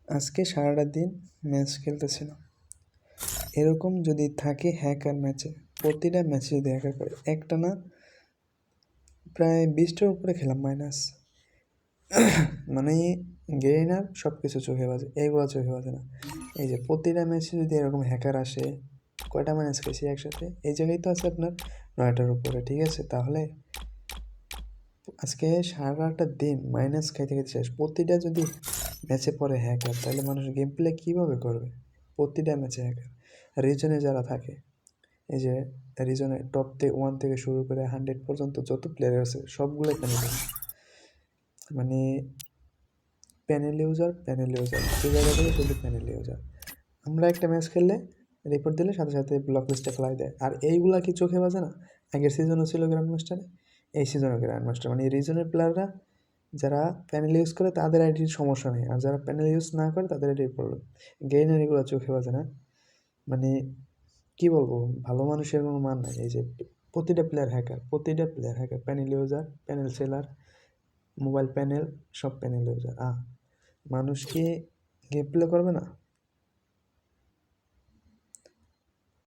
আজকে সারাটা দিন ম্যাচ খেলতেছিল। এরকম যদি থাকে হ্যাকার ম্যাচে, প্রতিটা ম্যাচে যদি হ্যাকার করে, একটা না প্রায় 20টার উপরে খেলাম মাইনাস। মানে গেইনার সব কিছু চোখে বাজে, এইগুলো চোখে বাজে না। এই যে প্রতিটা ম্যাচে যদি এরকম হ্যাকার আসে, কয়টা মাইনাস খেয়েছি একসাথে, এই জায়গায় তো আছে আপনার 9টার উপরে, ঠিক আছে? তাহলে আজকে সারাটা দিন মাইনাস খাইতে খাইতে শেষ। প্রতিটা যদি ম্যাচে পড়ে হ্যাকার, তাহলে মানুষ গেম প্লে কীভাবে করবে? প্রতিটা ম্যাচে হ্যাকার। রিজনে যারা থাকে, এই যে রিজনে টপ 1 থেকে শুরু করে 100 পর্যন্ত যত প্লেয়ার আছে সবগুলোই প্যানেল। মানে প্যানেল ইউজার যে জায়গা থেকে শুধু প্যানেল ইউজার। আমরা একটা ম্যাচ খেললে রিপোর্ট দিলে সাথে সাথে ব্লক লিস্টে ফেলাই দেয়। আর এইগুলা কি চোখে বাজে না? আগের সিজনও ছিল গ্র্যান্ড মাস্টারে, এই সিজনও গ্র্যান্ড মাস্টার। মানে রিজনের প্লেয়াররা যারা প্যানেল ইউজ করে তাদের আইডির সমস্যা নেই, আর যারা প্যানেল ইউজ না করে তাদের আইডির প্রবলেম। গেইনার এগুলো চোখে বাজে না। মানে কি বলবো, ভালো মানুষের কোনো মান নাই। এই যে প্রতিটা player hacker, panel user, panel seller, mobile panel, সব প্যানেল ইউজার। মানুষ কি গেম প্লে করবে না?